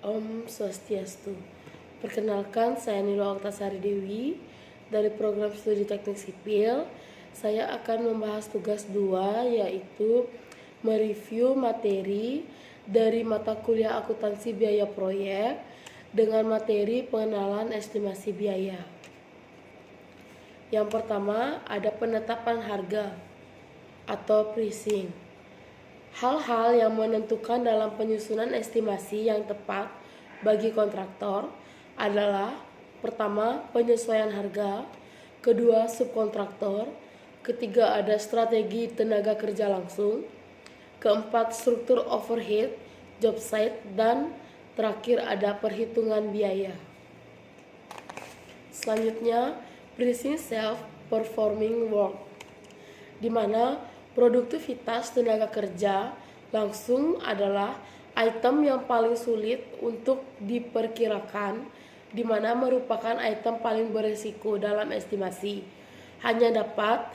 Om Swastiastu. Perkenalkan, saya Nilo Oktasari Dewi dari program studi teknik sipil. Saya akan membahas tugas 2, yaitu mereview materi dari mata kuliah akuntansi biaya proyek dengan materi pengenalan estimasi biaya. Yang pertama, ada penetapan harga atau pricing. Hal-hal yang menentukan dalam penyusunan estimasi yang tepat bagi kontraktor adalah: pertama, penyesuaian harga; kedua, subkontraktor; ketiga, ada strategi tenaga kerja langsung; keempat, struktur overhead, job site; dan terakhir ada perhitungan biaya. Selanjutnya, pricing self-performing work, di mana produktivitas tenaga kerja langsung adalah item yang paling sulit untuk diperkirakan, di mana merupakan item paling berisiko dalam estimasi. Hanya dapat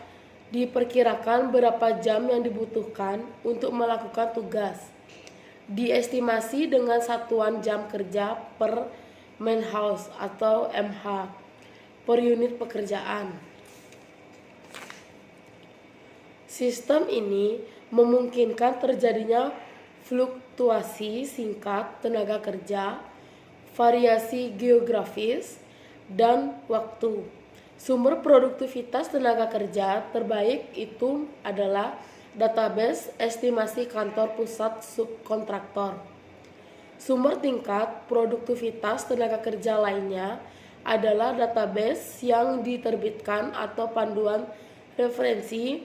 diperkirakan berapa jam yang dibutuhkan untuk melakukan tugas. Diestimasi dengan satuan jam kerja per man-hours atau MH per unit pekerjaan. Sistem ini memungkinkan terjadinya fluktuasi singkat tenaga kerja, variasi geografis, dan waktu. Sumber produktivitas tenaga kerja terbaik itu adalah database estimasi kantor pusat subkontraktor. Sumber tingkat produktivitas tenaga kerja lainnya adalah database yang diterbitkan atau panduan referensi,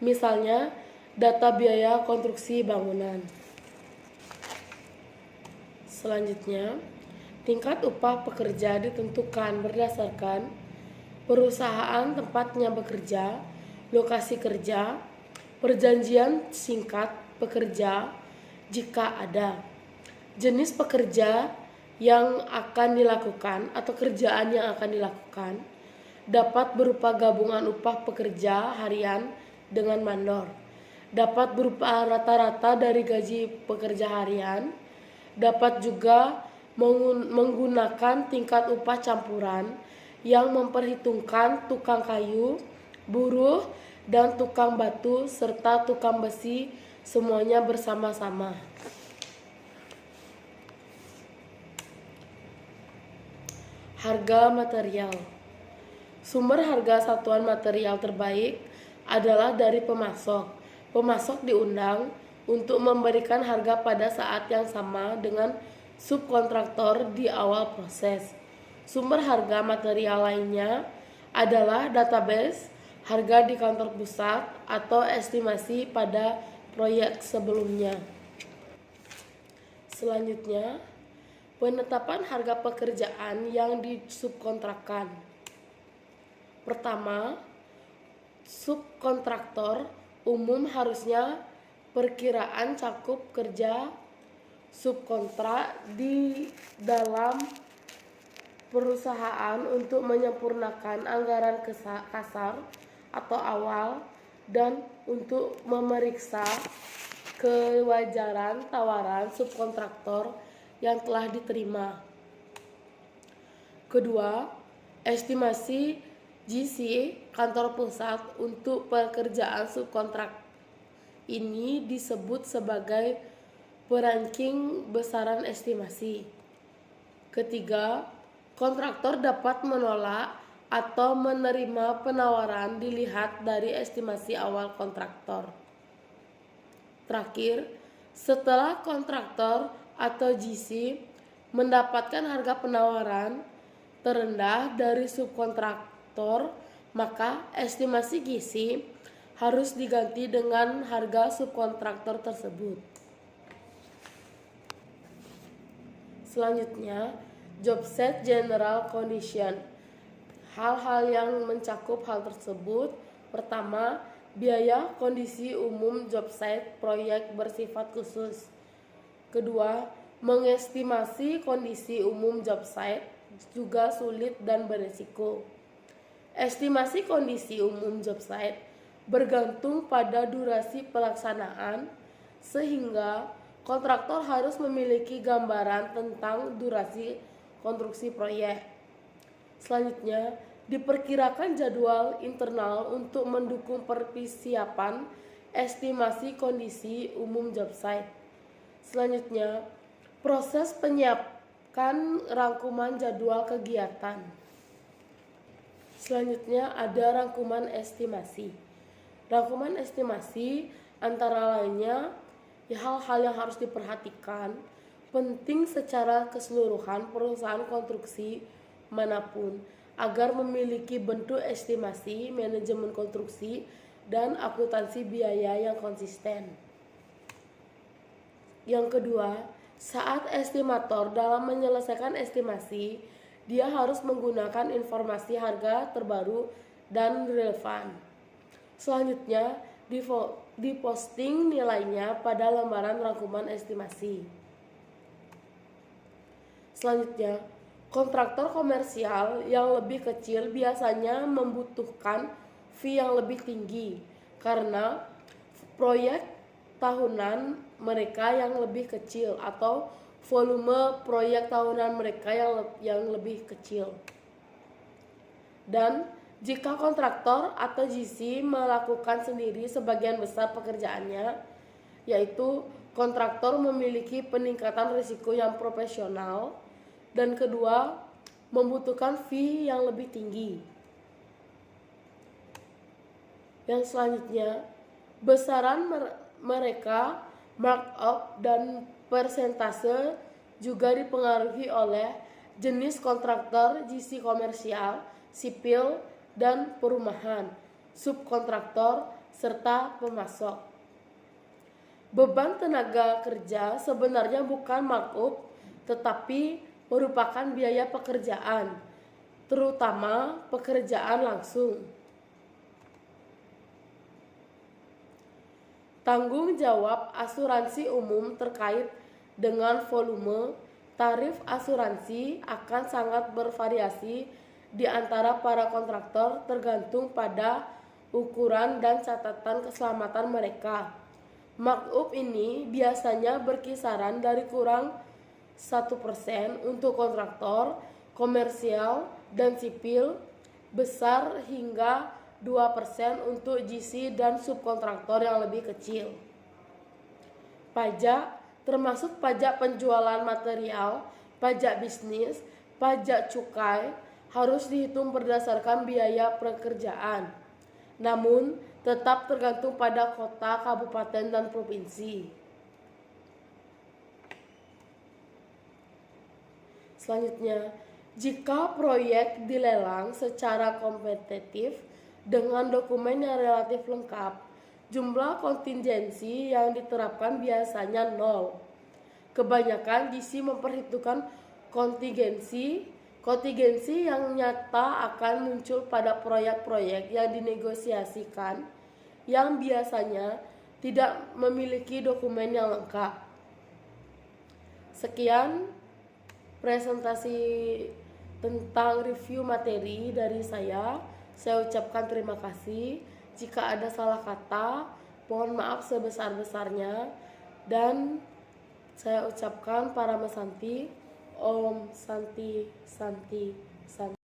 misalnya data biaya konstruksi bangunan. Selanjutnya, tingkat upah pekerja ditentukan berdasarkan perusahaan tempatnya bekerja, lokasi kerja, perjanjian singkat pekerja jika ada, jenis pekerja yang akan dilakukan atau kerjaan yang akan dilakukan, dapat berupa gabungan upah pekerja harian dengan mandor, dapat berupa rata-rata dari gaji pekerja harian, dapat juga menggunakan tingkat upah campuran yang memperhitungkan tukang kayu, buruh, dan tukang batu serta tukang besi semuanya bersama-sama. Harga material. Sumber harga satuan material terbaik adalah dari pemasok. Pemasok diundang untuk memberikan harga pada saat yang sama dengan subkontraktor di awal proses. Sumber harga material lainnya adalah database harga di kantor pusat atau estimasi pada proyek sebelumnya. Selanjutnya, penetapan harga pekerjaan yang disubkontrakkan. Pertama, subkontraktor umum harusnya perkiraan cakup kerja subkontrak di dalam perusahaan untuk menyempurnakan anggaran kasar atau awal dan untuk memeriksa kewajaran tawaran subkontraktor yang telah diterima. Kedua, estimasi GC kantor pusat untuk pekerjaan subkontrak ini disebut sebagai peranking besaran estimasi. Ketiga, kontraktor dapat menolak atau menerima penawaran dilihat dari estimasi awal kontraktor. Terakhir, setelah kontraktor atau GC mendapatkan harga penawaran terendah dari subkontraktor, maka estimasi GC harus diganti dengan harga subkontraktor tersebut. Selanjutnya, job set general condition. Hal-hal yang mencakup hal tersebut: pertama, biaya kondisi umum job site proyek bersifat khusus. Kedua, mengestimasi kondisi umum job site juga sulit dan berisiko. Estimasi kondisi umum job site bergantung pada durasi pelaksanaan, sehingga kontraktor harus memiliki gambaran tentang durasi konstruksi proyek. Selanjutnya, diperkirakan jadwal internal untuk mendukung persiapan estimasi kondisi umum job site. Selanjutnya, proses penyiapan rangkuman jadwal kegiatan. Selanjutnya ada rangkuman estimasi. Rangkuman estimasi antara lainnya hal-hal yang harus diperhatikan, penting secara keseluruhan perusahaan konstruksi manapun agar memiliki bentuk estimasi, manajemen konstruksi, dan akuntansi biaya yang konsisten. Yang kedua, saat estimator dalam menyelesaikan estimasi, dia harus menggunakan informasi harga terbaru dan relevan. Selanjutnya, diposting nilainya pada lembaran rangkuman estimasi. Selanjutnya, kontraktor komersial yang lebih kecil biasanya membutuhkan fee yang lebih tinggi karena proyek tahunan mereka yang lebih kecil atau volume proyek tahunan mereka yang lebih kecil. Dan jika kontraktor atau GC melakukan sendiri sebagian besar pekerjaannya, yaitu kontraktor memiliki peningkatan risiko yang profesional, dan kedua, membutuhkan fee yang lebih tinggi. Yang selanjutnya, besaran mereka, markup, dan persentase juga dipengaruhi oleh jenis kontraktor, GC komersial, sipil, dan perumahan, subkontraktor, serta pemasok. Beban tenaga kerja sebenarnya bukan markup, tetapi merupakan biaya pekerjaan, terutama pekerjaan langsung. Tanggung jawab asuransi umum terkait dengan volume tarif asuransi akan sangat bervariasi di antara para kontraktor tergantung pada ukuran dan catatan keselamatan mereka. Markup ini biasanya berkisaran dari kurang 1% untuk kontraktor, komersial, dan sipil, besar hingga 2% untuk GC dan subkontraktor yang lebih kecil. Pajak termasuk pajak penjualan material, pajak bisnis, pajak cukai harus dihitung berdasarkan biaya pekerjaan. Namun, tetap tergantung pada kota, kabupaten, dan provinsi. Selanjutnya, jika proyek dilelang secara kompetitif dengan dokumen yang relatif lengkap, jumlah kontingensi yang diterapkan biasanya 0. Kebanyakan GC memperhitungkan kontingensi yang nyata akan muncul pada proyek-proyek yang dinegosiasikan yang biasanya tidak memiliki dokumen yang lengkap. Sekian presentasi tentang review materi dari saya. Saya ucapkan terima kasih. Jika ada salah kata, mohon maaf sebesar-besarnya. Dan saya ucapkan para Santi, Om Santi Santi Santi.